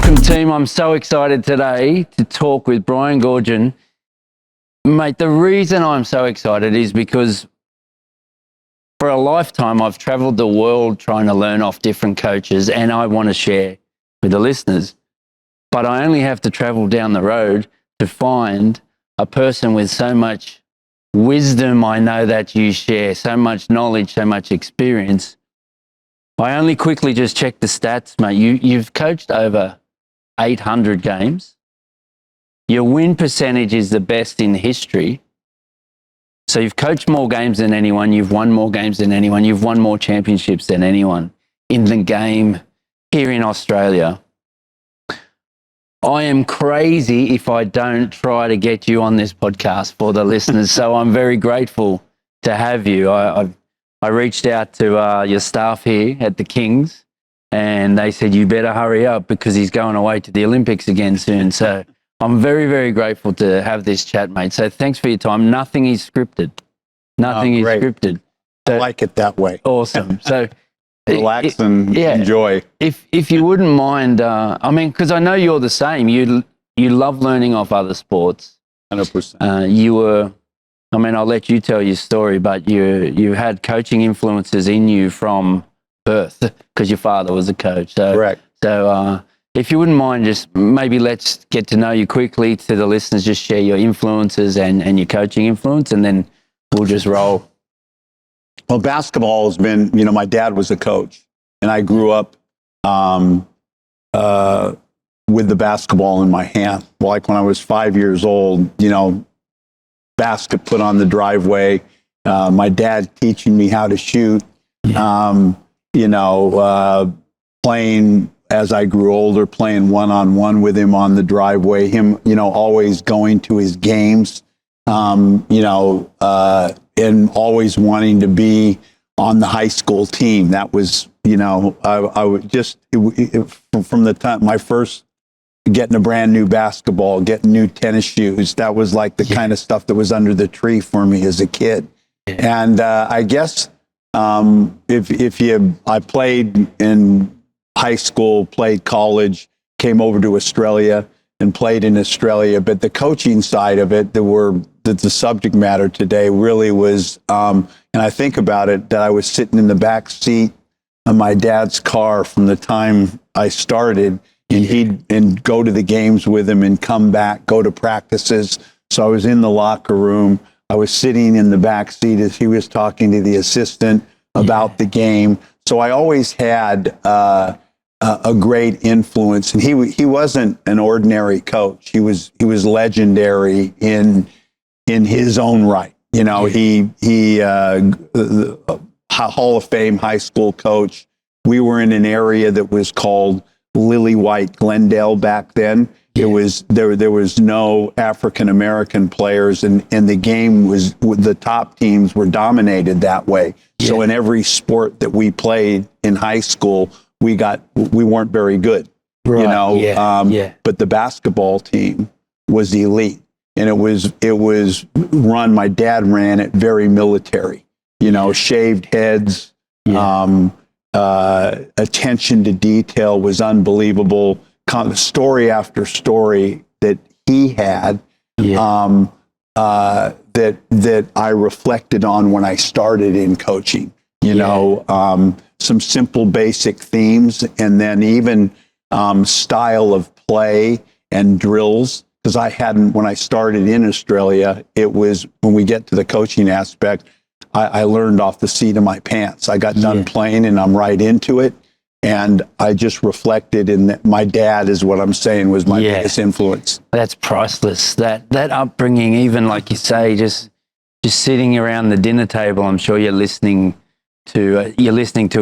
Welcome, team. I'm so excited today to talk with Brian Goorjian. Mate, the reason I'm so excited is because for a lifetime, I've traveled the world trying to learn off different coaches, and I want to share with the listeners. But I only have to travel down the road to find a person with so much wisdom I know that you share, so much knowledge, so much experience. I only quickly just checked the stats, mate. You've coached over 800 games. Your win percentage is the best in history. So you've coached more games than anyone. You've won more games than anyone. You've won more championships than anyone in the game here in Australia. I am crazy if I don't try to get you on this podcast for the listeners. So I'm very grateful to have you. I reached out to your staff here at the Kings, and they said, you better hurry up because he's going away to the Olympics again soon. So I'm very, very grateful to have this chat, mate. So thanks for your time. Nothing is scripted. Nothing is scripted. So, I like it that way. Awesome. So relax and enjoy. If you wouldn't mind, I mean, because I know you're the same. You love learning off other sports. 100%. You were, I mean, I'll let you tell your story, but you had coaching influences in you from birth because your father was a coach. So, correct. So if you wouldn't mind, just maybe let's get to know you quickly to the listeners, just share your influences and your coaching influence, and then we'll just roll. Well, basketball has been, my dad was a coach, and I grew up with the basketball in my hand. Like when I was 5 years old, basket put on the driveway, my dad teaching me how to shoot, playing as I grew older, playing one-on-one with him on the driveway, him, always going to his games, and always wanting to be on the high school team. That was, I would just, from the time my first getting a brand new basketball, getting new tennis shoes, that was like the kind of stuff that was under the tree for me as a kid. And I guess I played in high school, played college, came over to Australia and played in Australia. But the coaching side of it, the subject matter today really was, and I think about it, that I was sitting in the back seat of my dad's car from the time I started, and he'd go to the games with him and come back, go to practices. So I was in the locker room. I was sitting in the back seat as he was talking to the assistant about the game. So I always had a great influence, and he wasn't an ordinary coach. He was legendary in his own right. He Hall of Fame high school coach. We were in an area that was called Lily White Glendale back then. It was there was no African American players, and the game was, the top teams were dominated that way. So in every sport that we played in high school, we weren't very good, but the basketball team was elite, and it was run. My dad ran it very military, shaved heads, attention to detail was unbelievable. Story after story that he had, that I reflected on when I started in coaching. Some simple basic themes, and then even style of play and drills. Because when I started in Australia, it was, when we get to the coaching aspect, I learned off the seat of my pants. I got done playing and I'm right into it. And I just reflected in that. My dad is what I'm saying was my biggest influence. That's priceless. That upbringing, even like you say, just sitting around the dinner table, I'm sure you're listening to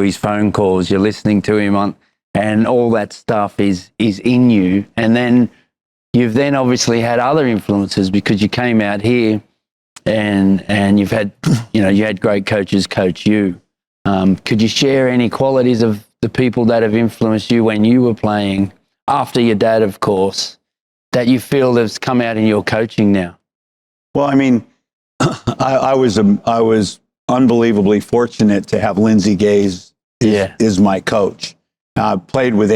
his phone calls, you're listening to him and all that stuff is in you. And then you've obviously had other influences because you came out here and you've had, you had great coaches coach you. Could you share any qualities of the people that have influenced you when you were playing, after your dad, of course, that you feel has come out in your coaching now? Well, I mean, I was unbelievably fortunate to have Lindsay Gaze is my coach. Played with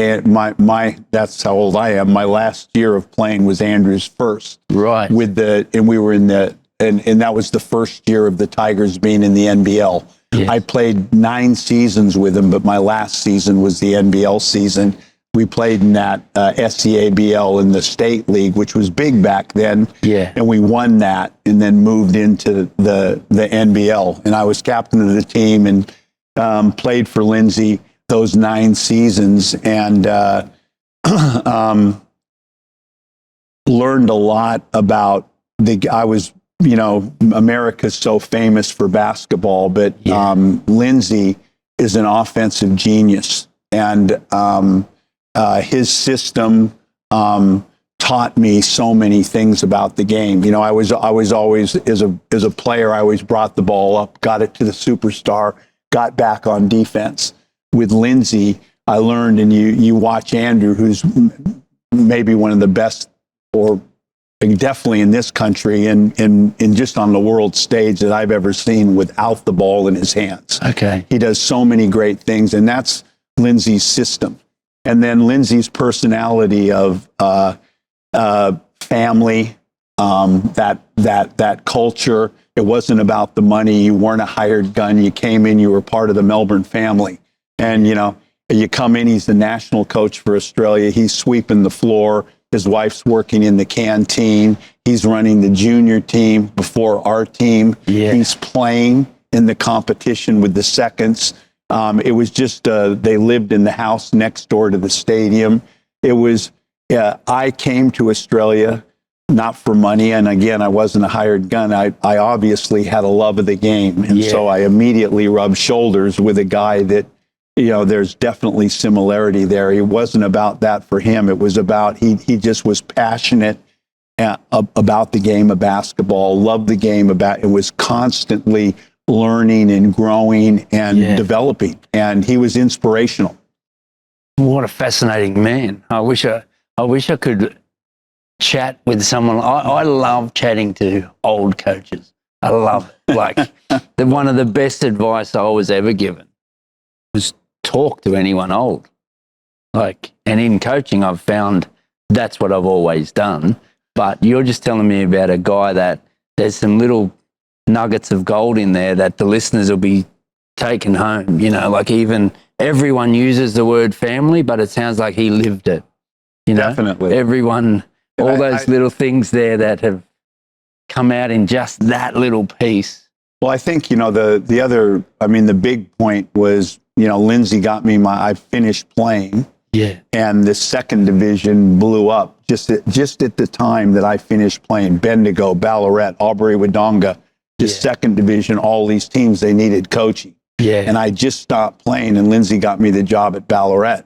that's how old I am. My last year of playing was Andrew's first. Right. And we were and that was the first year of the Tigers being in the NBL. Yes. I played 9 seasons with him, but my last season was the NBL season. We played in that SCABL in the State League, which was big back then. Yeah. And we won that and then moved into the NBL. And I was captain of the team and played for Lindsay those 9 seasons and learned a lot about America's so famous for basketball, but Lindsay is an offensive genius. And his system taught me so many things about the game. You know, I was always, as a player, I always brought the ball up, got it to the superstar, got back on defense. With Lindsay, I learned, and you watch Andrew, who's maybe one of the best, or definitely in this country and just on the world stage that I've ever seen without the ball in his hands. Okay. He does so many great things, and that's Lindsay's system. And then Lindsay's personality of family, that culture. It wasn't about the money. You weren't a hired gun. You came in, you were part of the Melbourne family. And, you come in, he's the national coach for Australia. He's sweeping the floor. His wife's working in the canteen. He's running the junior team before our team. Yeah. He's playing in the competition with the seconds. It was just, they lived in the house next door to the stadium. It was, I came to Australia not for money. And again, I wasn't a hired gun. I obviously had a love of the game. And so I immediately rubbed shoulders with a guy that, there's definitely similarity there. It wasn't about that for him. It was about, he just was passionate about the game of basketball, loved the game it was constantly learning and growing and developing. And he was inspirational. What a fascinating man. I wish I could chat with someone. I love chatting to old coaches. I love it. Like one of the best advice I was ever given was talk to anyone old. And in coaching, I've found that's what I've always done. But you're just telling me about a guy that there's some little nuggets of gold in there that the listeners will be taken home. Even everyone uses the word family, but it sounds like he lived it. Definitely. Everyone, all those little things there that have come out in just that little piece. Well, I think, the big point was, Lindsay got me I finished playing. Yeah. And the second division blew up just at the time that I finished playing. Bendigo, Ballarat, Albury-Wodonga, second division, all these teams, they needed coaching. Yeah. And I just stopped playing, and Lindsay got me the job at Ballarat.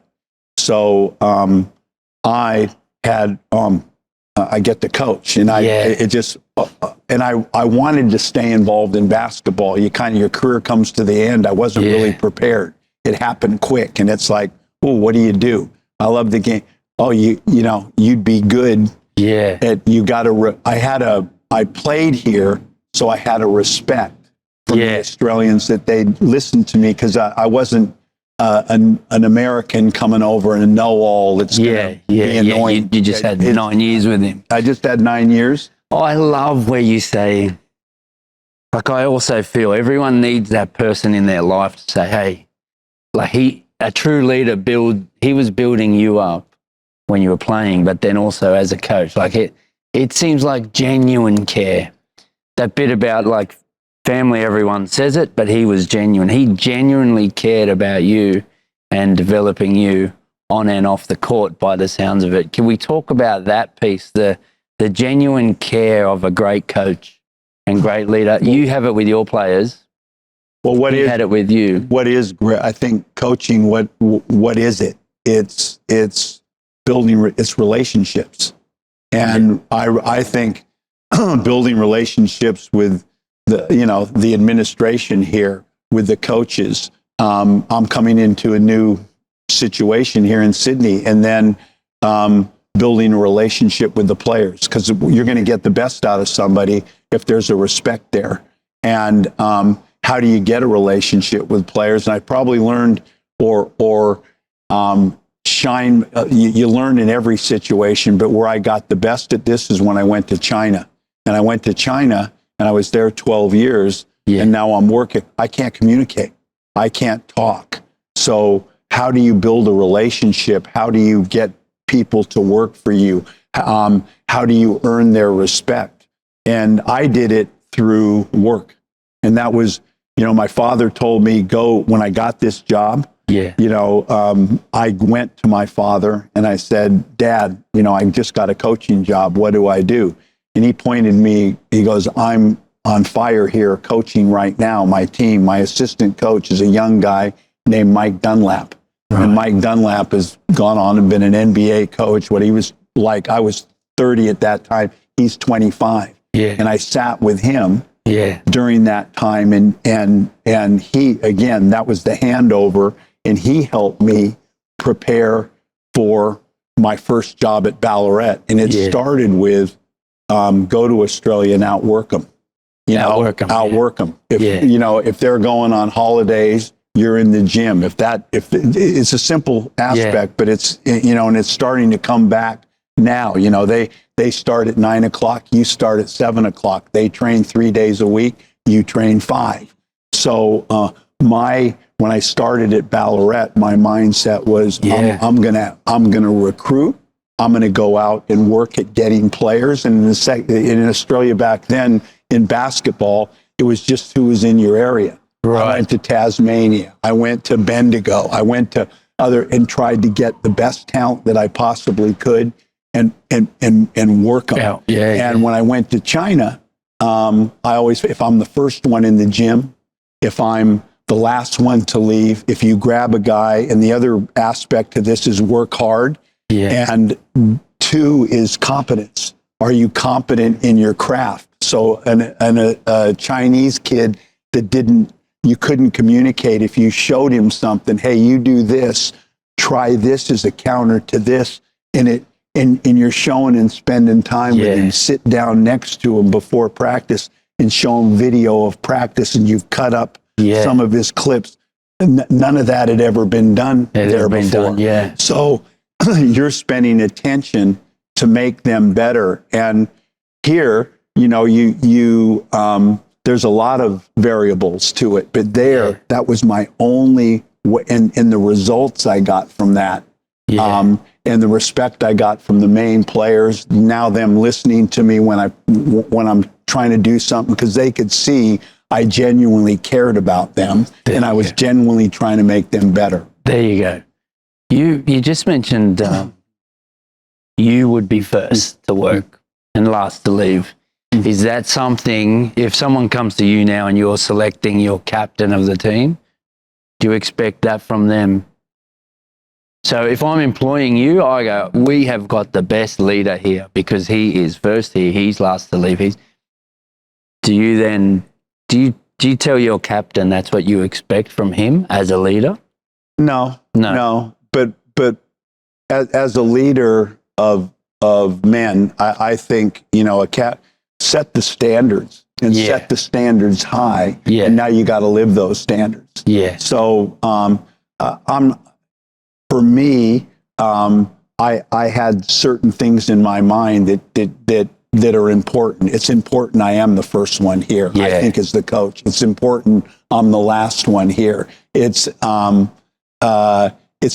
So I get to coach, and I wanted to stay involved in basketball. Your career comes to the end. I wasn't really prepared. It happened quick, and it's like, well, what do? I love the game. Oh, you'd be good. Yeah. I played here, so I had a respect from the Australians that they'd listen to me, because I wasn't an American coming over and a know-all that's going to be annoying. You just had 9 years with him. I just had 9 years. I love where you say, I also feel everyone needs that person in their life to say, hey, a true leader he was building you up when you were playing, but then also as a coach. It seems like genuine care. That bit about family, everyone says it, but he was genuine. He genuinely cared about you and developing you on and off the court by the sounds of it. Can we talk about that piece, the genuine care of a great coach and great leader? You have it with your players. Well, he had it with you. What is great? I think coaching. What is it? It's building. It's relationships, and I think building relationships with the administration here, with the coaches. I'm coming into a new situation here in Sydney, and then building a relationship with the players, because you're going to get the best out of somebody if there's a respect there. And how do you get a relationship with players? And I probably learned or shine. You learn in every situation, but where I got the best at this is when I went to China. And I went to China and I was there 12 years. Yeah. And now I'm working. I can't communicate. I can't talk. So how do you build a relationship? How do you get people to work for you? How do you earn their respect? And I did it through work. And that was, my father told me, go, when I got this job, I went to my father and I said, Dad, I just got a coaching job. What do I do? And he pointed me, he goes, I'm on fire here coaching right now. My team, my assistant coach is a young guy named Mike Dunlap. Right. And Mike Dunlap has gone on and been an NBA coach. What he was like, I was 30 at that time. He's 25. Yeah. And I sat with him during that time. And he, again, that was the handover. And he helped me prepare for my first job at Ballarat. And it started with go to Australia and outwork them. Outwork them. If they're going on holidays, you're in the gym. If it's a simple aspect, but it's, and it's starting to come back now. They start at 9 o'clock, you start at 7 o'clock. They train 3 days a week, you train 5. So when I started at Ballarat, my mindset was I'm gonna recruit. I'm gonna go out and work at getting players. And in Australia back then in basketball, it was just who was in your area. Right. I went to Tasmania. I went to Bendigo. I went to and tried to get the best talent that I possibly could and work them. And when I went to China, I always, if I'm the first one in the gym, if I'm the last one to leave, if you grab a guy, and the other aspect to this is work hard. Yeah. And 2 is competence. Are you competent in your craft? So a Chinese kid that you couldn't communicate, if you showed him something, hey, you do this, try this as a counter to this, and you're showing and spending time with him, sit down next to him before practice and show him video of practice, and you've cut up some of his clips. None of that had ever been done there before. So you're spending attention to make them better. And here, there's a lot of variables to it, but that was my only, and the results I got from that, and the respect I got from the main players, now them listening to me when I'm trying to do something, because they could see I genuinely cared about them, and I was genuinely trying to make them better. There you go. You just mentioned you would be first to work and last to leave. Is that something, if someone comes to you now and you're selecting your captain of the team, do you expect that from them? So if I'm employing you, I go, we have got the best leader here because he is first here, he's last to leave. Do you tell your captain that's what you expect from him as a leader? No. But as a leader of men, I think, set the standards and set the standards high. Yeah. And now you got to live those standards. Yeah. So, for me, I had certain things in my mind that are important. It's important I am the first one here. I think as the coach, it's important I'm the last one here. It's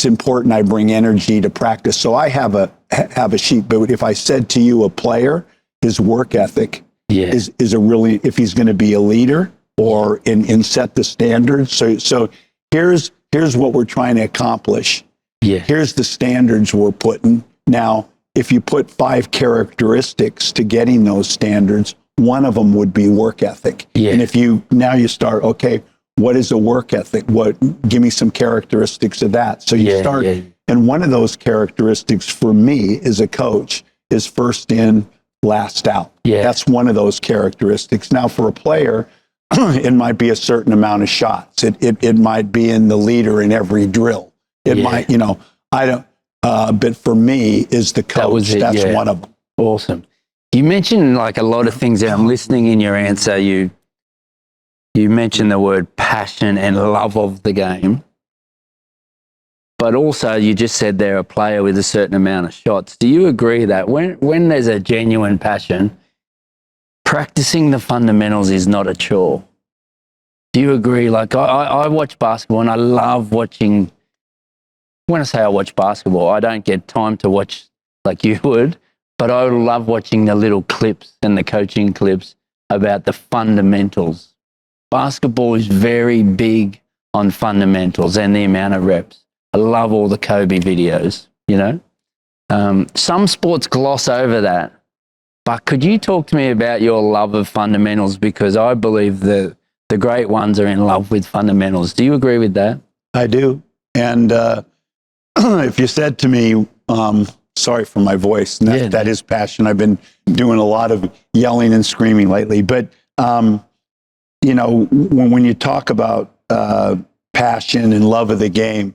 important I bring energy to practice. So I have a sheet, but if I said to you a player, his work ethic is a really, if he's going to be a leader or in set the standards. So here's what we're trying to accomplish. Yeah. Here's the standards we're putting. Now, if you put 5 characteristics to getting those standards, one of them would be work ethic. Yeah. And if you start, okay, what is a work ethic? Give me some characteristics of that. So you start, and one of those characteristics for me as a coach is first in, last out. Yeah. That's one of those characteristics. Now for a player, it might be a certain amount of shots. It might be in the leader in every drill. It might, I don't, but for me is the coach. That's one of them. Awesome. You mentioned like a lot of things that I'm listening in your answer. You mentioned the word passion and love of the game. but also you just said they're a player with a certain amount of shots. Do you agree that when there's a genuine passion, practicing the fundamentals is not a chore? Do you agree? Like I watch basketball and I love watching. When I say I watch basketball, I don't get time to watch like you would, but I love watching the little clips and the coaching clips about the fundamentals. Basketball is very big on fundamentals and the amount of reps. I love all the Kobe videos, you know. Some sports gloss over that, but could you talk to me about your love of fundamentals? Because I believe the great ones are in love with fundamentals. Do you agree with that? I do. And if you said to me, sorry for my voice, that is passion. I've been doing a lot of yelling and screaming lately. But, you know, when you talk about passion and love of the game,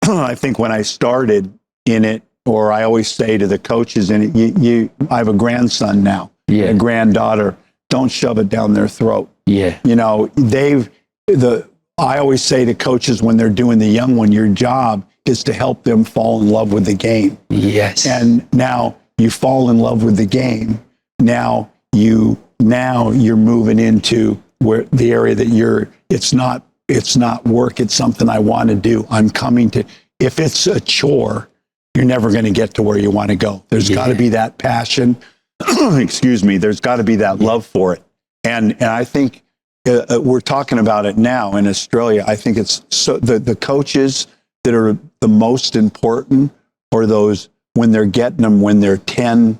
I think when I started in it, or I always say to the coaches in it, I have a grandson now, a granddaughter, don't shove it down their throat. Yeah. You know, I always say to coaches when they're doing the young one, your job is to help them fall in love with the game. Yes. And now you fall in love with the game. Now you're moving into where the area that it's not work. It's something I want to do. I'm coming to, if it's a chore, you're never going to get to where you want to go. There's got to be that passion. Excuse me. There's got to be that love for it. And I think we're talking about it now in Australia. I think it's so the coaches that are the most important are those when they're getting them when they're 10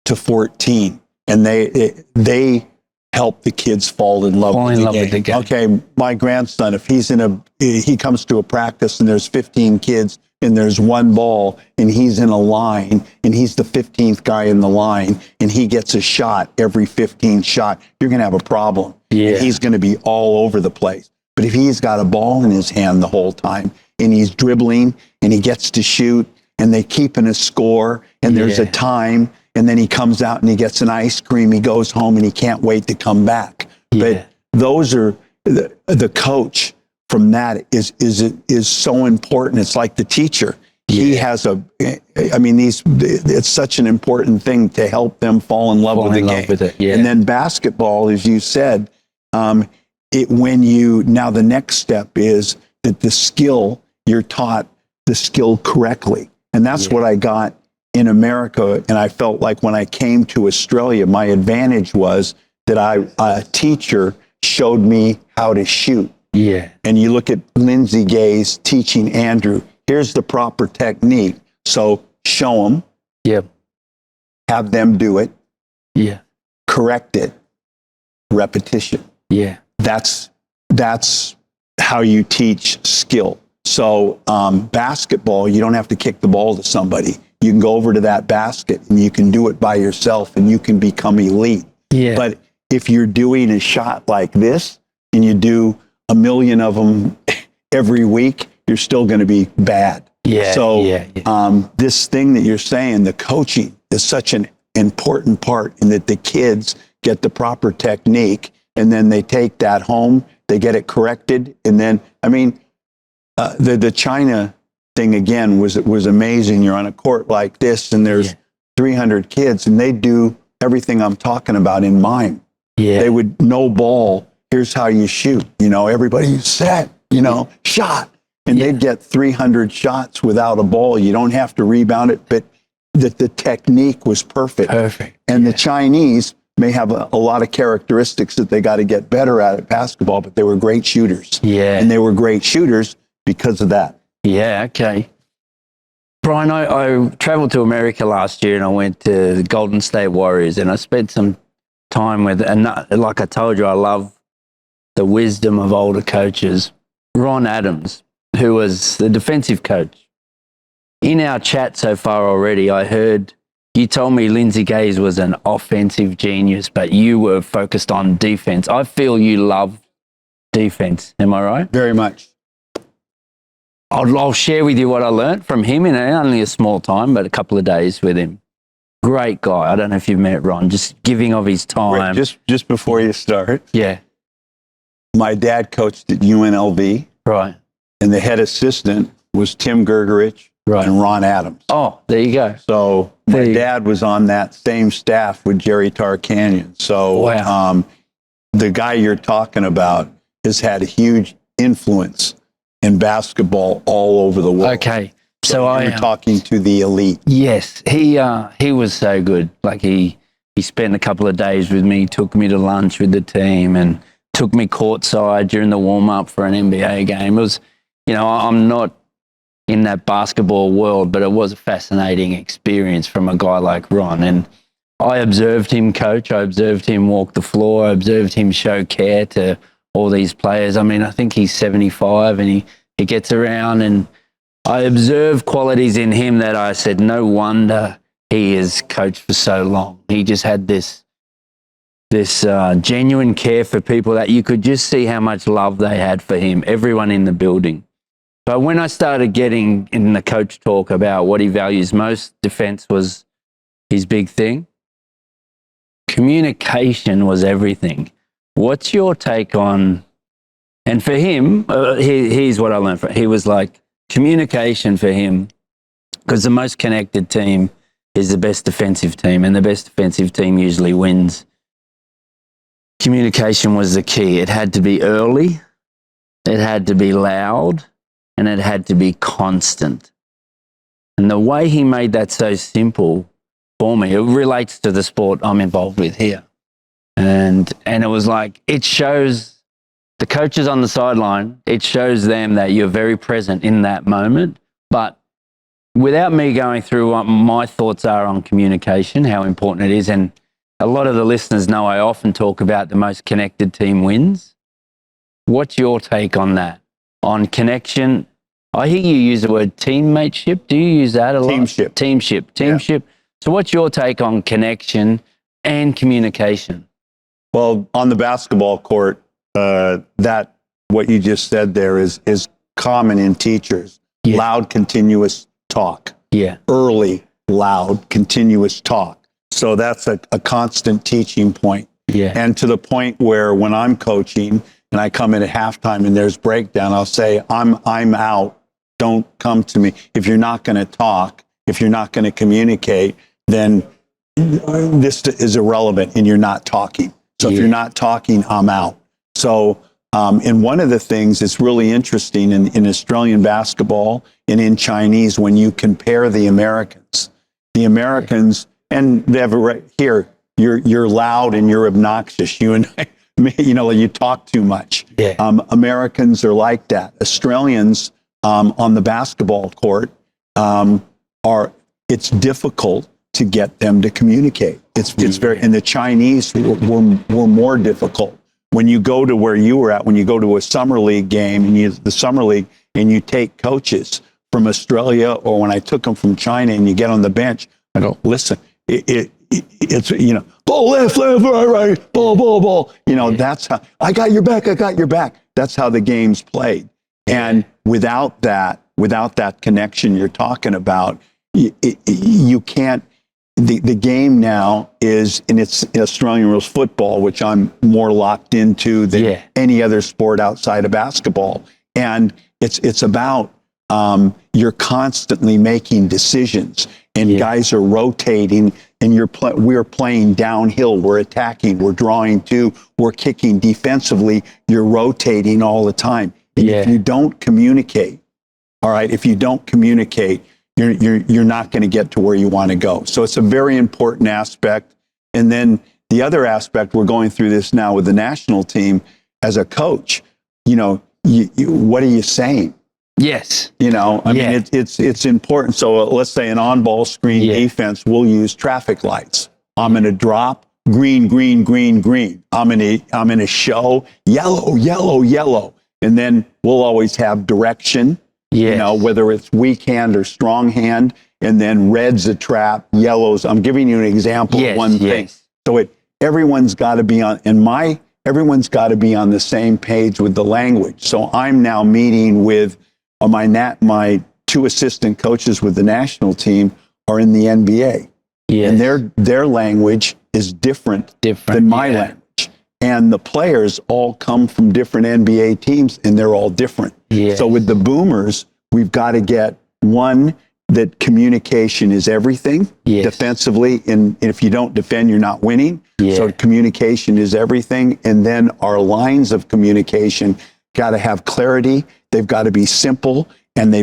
to 14, and they help the kids fall in love with the game. Okay, my grandson, if he comes to a practice and there's 15 kids and there's one ball and he's in a line and he's the 15th guy in the line and he gets a shot every 15 shot, you're going to have a problem. Yeah. He's going to be all over the place. But if he's got a ball in his hand the whole time and he's dribbling and he gets to shoot and they keeping a score and there's a time, and then he comes out and he gets an ice cream, he goes home and he can't wait to come back. But those are the coach from that is so important. It's like the teacher. He has it's such an important thing to help them fall in love with the game. And then basketball, as you said, now the next step is that the skill, you're taught the skill correctly. And that's what I got in America. And I felt like when I came to Australia, my advantage was that a teacher showed me how to shoot. Yeah. And you look at Lindsay Gay's teaching Andrew, here's the proper technique. So show them. Yeah. Have them do it. Yeah. Correct it. Repetition. Yeah. That's how you teach skill. So basketball, you don't have to kick the ball to somebody. You can go over to that basket and you can do it by yourself and you can become elite. Yeah. But if you're doing a shot like this and you do a million of them every week, you're still going to be bad. Yeah. So this thing that you're saying, the coaching is such an important part in that the kids get the proper technique and then they take that home, they get it corrected. And then, the China thing again was amazing. You're on a court like this and there's 300 kids and they do everything I'm talking about in mime. Yeah. They would no ball. Here's how you shoot. Everybody set, shot. And they'd get 300 shots without a ball. You don't have to rebound it, but the technique was perfect. Perfect. And the Chinese may have a lot of characteristics that they got to get better at basketball, but they were great shooters. Yeah. And they were great shooters because of that. Yeah, okay. Brian, I traveled to America last year and I went to the Golden State Warriors and I spent some time with, and like I told you, I love the wisdom of older coaches. Ron Adams, who was the defensive coach. In our chat so far already, I heard you told me Lindsay Gaze was an offensive genius, but you were focused on defense. I feel you love defense. Am I right? Very much. I'll share with you what I learned from him in only a small time, but a couple of days with him. Great guy. I don't know if you've met Ron, just giving of his time. Just before you start. Yeah. My dad coached at UNLV. Right. And the head assistant was Tim Gergerich and Ron Adams. Oh, there you go. So my dad was on that same staff with Jerry Tarkanian. So the guy you're talking about has had a huge influence in basketball all over the world. Okay. So I am talking to the elite. Yes, he was so good. Like he spent a couple of days with me, took me to lunch with the team, and took me courtside during the warm up for an NBA game. It was, I'm not in that basketball world, but it was a fascinating experience from a guy like Ron. And I observed him coach. I observed him walk the floor. I observed him show care to all these players. I mean, I think he's 75 and he gets around, and I observed qualities in him that I said, no wonder he has coached for so long. He just had this genuine care for people that you could just see how much love they had for him, everyone in the building. But when I started getting in the coach talk about what he values most, defense was his big thing. Communication was everything. What's your take on, and for him, here's what I learned from him. He was like, communication for him, because the most connected team is the best defensive team, and the best defensive team usually wins. Communication was the key. It had to be early, it had to be loud, and it had to be constant. And the way he made that so simple for me, it relates to the sport I'm involved with here. And it was like, it shows the coaches on the sideline, it shows them that you're very present in that moment. But without me going through what my thoughts are on communication, how important it is, and a lot of the listeners know I often talk about the most connected team wins. What's your take on that? On connection? I hear you use the word teammateship. Do you use that a lot? Teamship. Yeah. So what's your take on connection and communication? Well, on the basketball court, that what you just said there is common in teachers. Yeah. Loud, continuous talk. Yeah. Early, loud, continuous talk. So that's a constant teaching point. Yeah. And to the point where when I'm coaching and I come in at halftime and there's breakdown, I'll say, I'm out. Don't come to me. If you're not going to talk, if you're not going to communicate, then this is irrelevant and you're not talking. So if you're not talking, I'm out. So, and one of the things that's really interesting in Australian basketball and in Chinese, when you compare the Americans, and they have it right here, you're loud and you're obnoxious. You and I, you talk too much. Yeah. Americans are like that. Australians on the basketball court it's difficult to get them to communicate. It's very, and the Chinese were more difficult. When you go to where you were at, when you go to a summer league game and the summer league, and you take coaches from Australia, or when I took them from China, and you get on the bench, I go, listen, it's ball left, right, ball. That's how I got your back. That's how the game's played. And without that connection you're talking about, you can't. The game now is, and it's Australian rules football, which I'm more locked into than any other sport outside of basketball. And it's about you're constantly making decisions, and guys are rotating, and we're playing downhill, we're attacking, we're drawing to, we're kicking defensively, you're rotating all the time. And if you don't communicate, you're not going to get to where you want to go. So it's a very important aspect. And then the other aspect, we're going through this now with the national team as a coach, what are you saying? Yes. I mean, it's important. So let's say an on-ball screen defense, we'll use traffic lights. I'm going to drop green. I'm going to show yellow. And then we'll always have direction. Whether it's weak hand or strong hand, and then red's a trap, yellow's. I'm giving you an example of one thing. So everyone's got to be on, everyone's got to be on the same page with the language. So I'm now meeting with my two assistant coaches with the national team are in the NBA, and their language is different than my language. And the players all come from different NBA teams, and they're all different. So with the Boomers, we've got to get one, that communication is everything defensively. And if you don't defend, you're not winning. So communication is everything. And then our lines of communication got to have clarity. They've got to be simple, and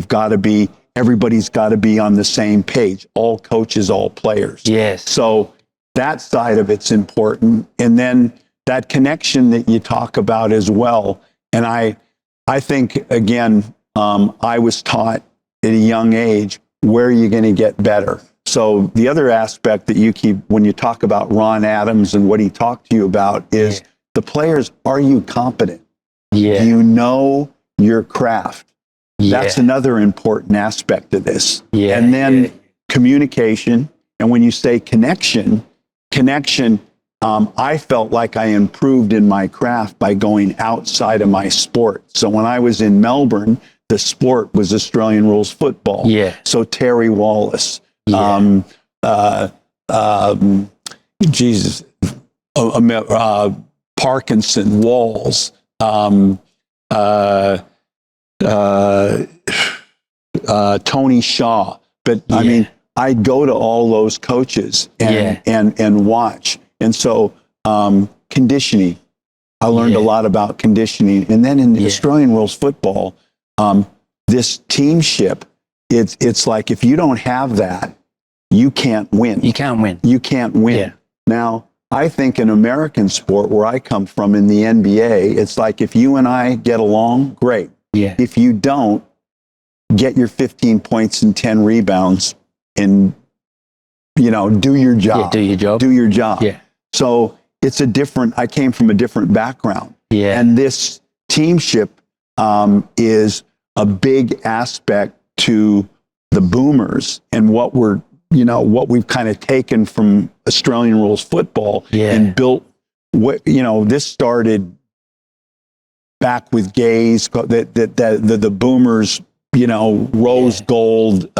everybody's got to be on the same page. All coaches, all players. So that side of it's important. And then that connection that you talk about as well. And I think, again, I was taught at a young age, where are you going to get better? So the other aspect that you keep, when you talk about Ron Adams and what he talked to you about, is the players, are you competent? Do you know your craft? That's another important aspect of this. And then communication. And when you say connection, I felt like I improved in my craft by going outside of my sport. So when I was in Melbourne, the sport was Australian rules football. So Terry Wallace, Parkinson, Walls, Tony Shaw. But I mean, I'd go to all those coaches and watch. And so conditioning, I learned a lot about conditioning. And then in the Australian rules football, this teamship, it's like, if you don't have that, you can't win. You can't win. Now, I think in American sport, where I come from in the NBA, it's like, if you and I get along, great. If you don't, get your 15 points and 10 rebounds and, do your job. Do your job. So it's I came from a different background. And this teamship is a big aspect to the boomers, and what we've kind of taken from Australian rules football and built. This started back with Gaze, the boomers, rose gold,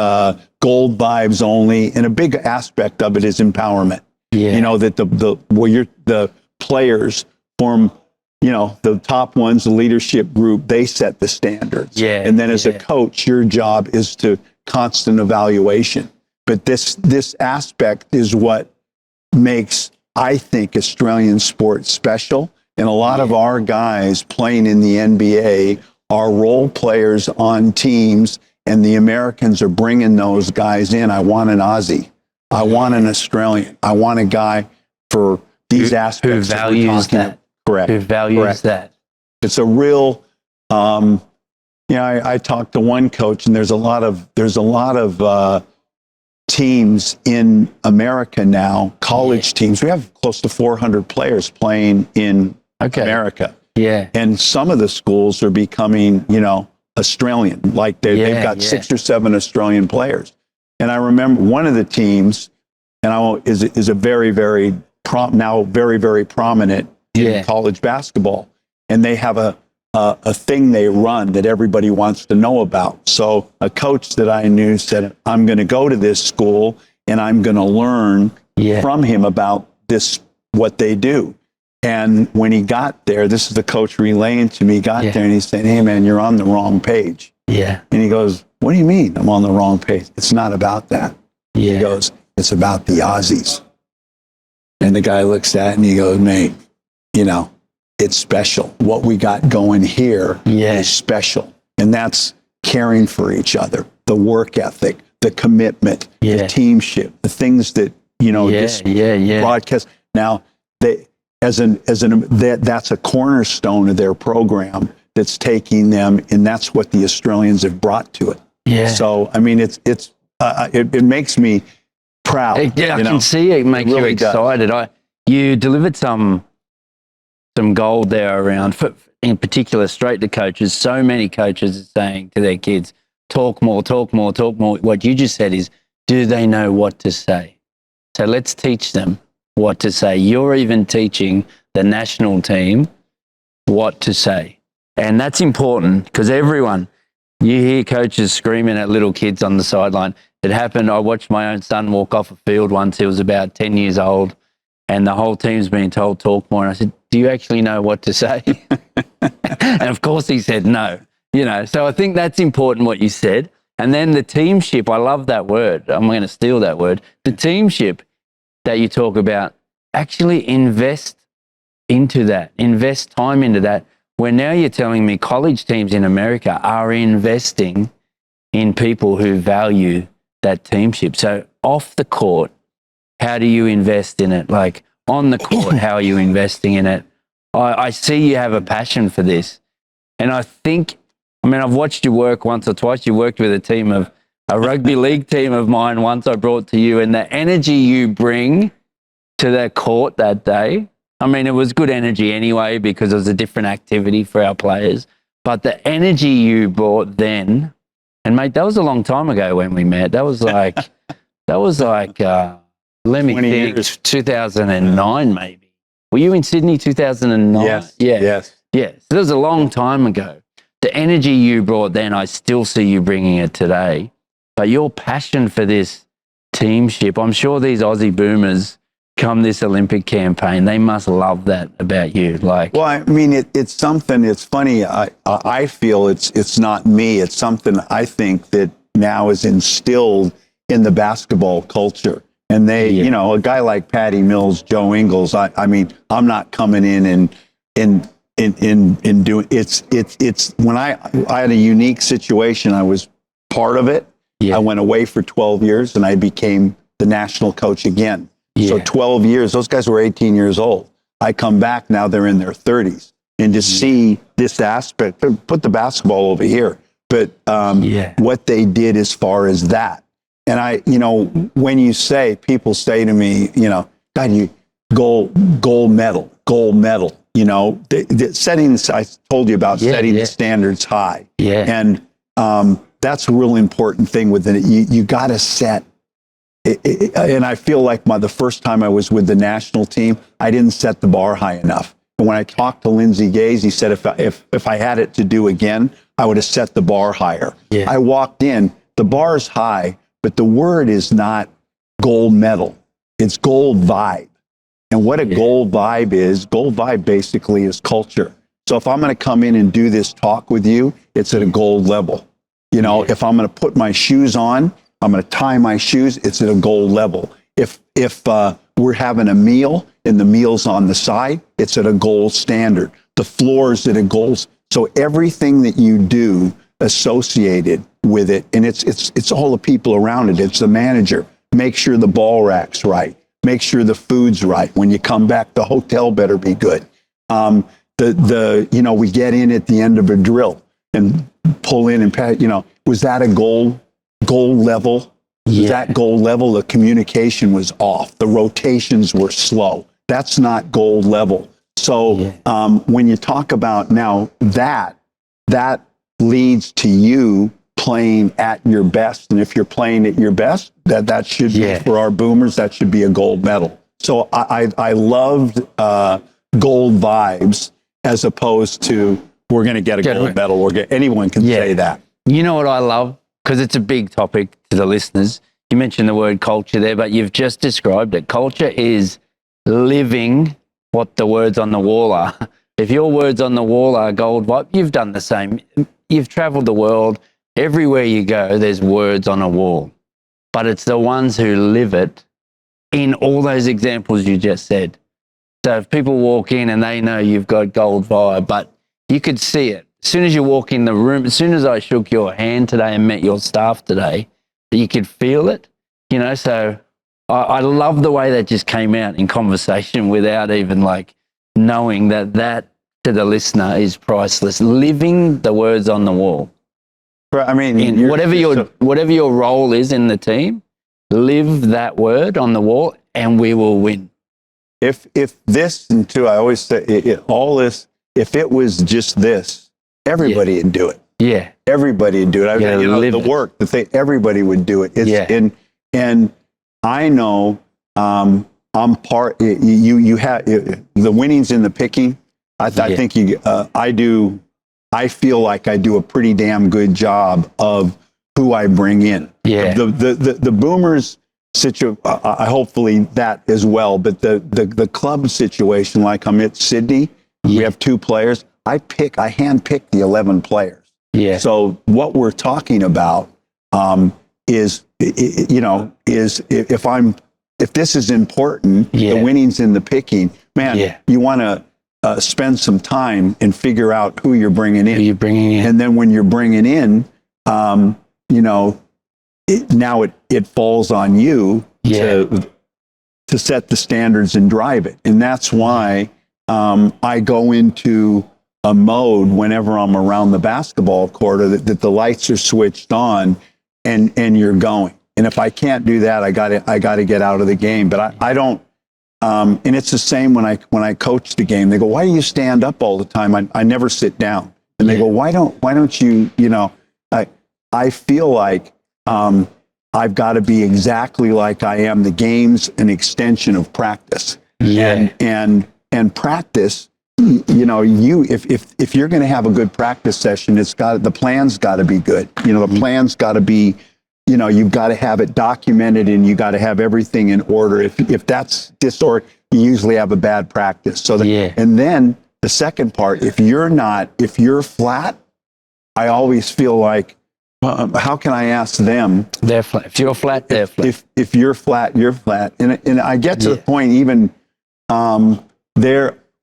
gold vibes only, and a big aspect of it is empowerment. That the players form. The top ones, the leadership group, they set the standards. And then as a coach, your job is to constant evaluation. But this aspect is what makes, I think, Australian sports special. And a lot of our guys playing in the NBA are role players on teams, and the Americans are bringing those guys in. I want an Aussie. I want an Australian. I want a guy for these aspects. Who values that. Correct. Who values that. It's a real, I talked to one coach, and there's a lot of teams in America now, college teams. We have close to 400 players playing in America. And some of the schools are becoming, Australian, like they've got 6 or 7 Australian players. And I remember one of the teams, and is a very, very very, very prominent in college basketball, and they have a thing they run that everybody wants to know about. So a coach that I knew said, I'm going to go to this school and I'm going to learn from him about this, what they do. And when he got there, this is the coach relaying to me, there and he said, hey man, you're on the wrong page. And he goes, what do you mean I'm on the wrong page? It's not about that. He goes, it's about the Aussies. And the guy looks at it and he goes, mate, it's special. What we got going here is special. And that's caring for each other, the work ethic, the commitment, the teamship, the things that, broadcast. Now, that's a cornerstone of their program that's taking them, and that's what the Australians have brought to it. So, I mean, it makes me proud. I can see it makes you excited. You delivered some gold there around, in particular, straight to coaches. So many coaches are saying to their kids, talk more, talk more, talk more. What you just said is, do they know what to say? So let's teach them what to say. You're even teaching the national team what to say. And that's important, because you hear coaches screaming at little kids on the sideline. It happened, I watched my own son walk off a field once. He was about 10 years old, and the whole team's being told, talk more. And I said, do you actually know what to say? And of course he said no. So I think that's important what you said. And then the teamship, I love that word. I'm going to steal that word. The teamship that you talk about, actually invest into that, invest time into that. Where now you're telling me college teams in America are investing in people who value that teamship. So off the court, how do you invest in it? Like on the court, how are you investing in it? I see you have a passion for this. And I think, I've watched you work once or twice. You worked with a rugby league team of mine once I brought to you, and the energy you bring to the court that day, it was good energy anyway because it was a different activity for our players. But the energy you brought then, and mate, that was a long time ago when we met. That was like, let me think, years. 2009 maybe. Were you in Sydney 2009? Yes. Yeah. Yes. Yeah. So that was a long time ago. The energy you brought then, I still see you bringing it today. But your passion for this teamship, I'm sure these Aussie boomers come this Olympic campaign, they must love that about you. Well, it's something. It's funny. I feel it's not me. It's something I think that now is instilled in the basketball culture. And they, a guy like Patty Mills, Joe Ingles. I'm not coming in and doing. It's when I had a unique situation. I was part of it. Yeah. I went away for 12 years, and I became the national coach again. Yeah. So 12 years, those guys were 18 years old. I come back, now they're in their 30s. And to see this aspect, put the basketball over here, but what they did as far as that. And when you say, people say to me, God, you gold medal. I told you about setting the standards high. Yeah. And that's a real important thing with it. You got to set. And I feel like the first time I was with the national team, I didn't set the bar high enough. And when I talked to Lindsey Gaze, he said if I had it to do again, I would have set the bar higher. Yeah. I walked in, the bar's high, but the word is not gold medal. It's gold vibe. And what a gold vibe basically is culture. So if I'm going to come in and do this talk with you, it's at a gold level. If I'm going to put my shoes on, I'm going to tie my shoes, it's at a gold level. If we're having a meal and the meal's on the side, it's at a gold standard. The floor's at a gold. So everything that you do associated with it, and it's all the people around it. It's the manager. Make sure the ball rack's right. Make sure the food's right. When you come back, the hotel better be good. We get in at the end of a drill and pull in and was that a gold level? Yeah. That gold level, the communication was off. The rotations were slow. That's not gold level. So when you talk about now that leads to you playing at your best. And if you're playing at your best, that should be, for our boomers, that should be a gold medal. So I loved gold vibes as opposed to we're going to get a gold medal. Anyone can say that. You know what I love? Because it's a big topic to the listeners. You mentioned the word culture there, but you've just described it. Culture is living what the words on the wall are. If your words on the wall are gold vibe, you've done the same. You've traveled the world. Everywhere you go, there's words on a wall. But it's the ones who live it in all those examples you just said. So if people walk in and they know you've got gold vibe, but you could see it. As soon as you walk in the room, as soon as I shook your hand today and met your staff today, you could feel it, so I love the way that just came out in conversation without even knowing that to the listener is priceless. Living the words on the wall. Whatever your role is in the team, live that word on the wall and we will win. If this, and too, I always say all this, if it was just this, everybody would do it. Yeah. Everybody would do it. Everybody would do it. And I know I'm part, you have the winnings in the picking. I think I feel like I do a pretty damn good job of who I bring in. Yeah. The boomers hopefully that as well, but the club situation, like I'm at Sydney, we have 2 players. I handpick the 11 players. Yeah. So what we're talking about is if this is important, the winning's in the picking. Man, you want to spend some time and figure out who you're bringing in. And then when you're bringing in, now it falls on you to set the standards and drive it. And that's why I go into a mode whenever I'm around the basketball court that the lights are switched on and you're going. And if I can't do that, I got to get out of the game. But I don't. And it's the same when I coach the game. They go, "Why do you stand up all the time?" I never sit down. And they go, "Why don't you?" I feel like I've got to be exactly like I am. The game's an extension of practice. And practice. If you're going to have a good practice session, the plan's got to be good. The plan's got to be. You've got to have it documented and you got to have everything in order. If that's disorder, you usually have a bad practice. So and then the second part, if you're flat, I always feel like, how can I ask them? They're flat. If you're flat, they're flat. If you're flat, you're flat. And I get to the point even I'm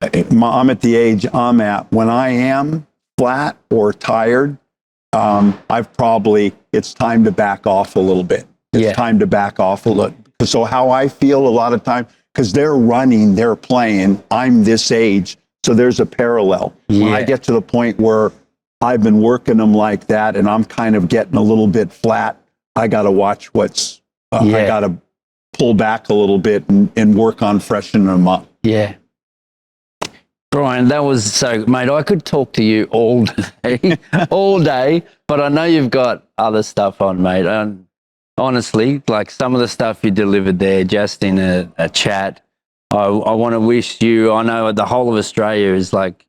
at the age I'm at when I am flat or tired. It's time to back off a little bit. It's time to back off a little. So how I feel a lot of time, because they're running, they're playing, I'm this age. So there's a parallel. When I get to the point where I've been working them like that and I'm kind of getting a little bit flat, I got to watch I got to pull back a little bit and work on freshening them up. Yeah. Brian, that was so, mate, I could talk to you all day, but I know you've got other stuff on, mate. And honestly, like some of the stuff you delivered there just in a chat, I want to wish you, I know the whole of Australia is like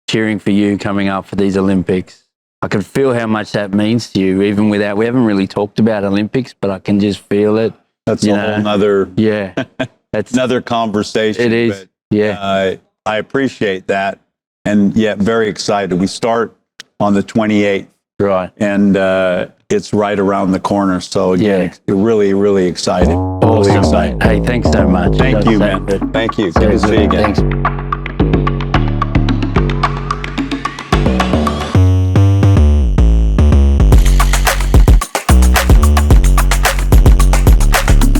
cheering for you coming up for these Olympics. I can feel how much that means to you, even we haven't really talked about Olympics, but I can just feel it. That's a whole nother, that's another conversation. It is, but, I appreciate that. And very excited. We start on the 28th. Right. And it's right around the corner. So again, really, really excited. Awesome, Really excited. Hey, thanks so much. Thank you, man. Thank you. Good to see you again. Thanks.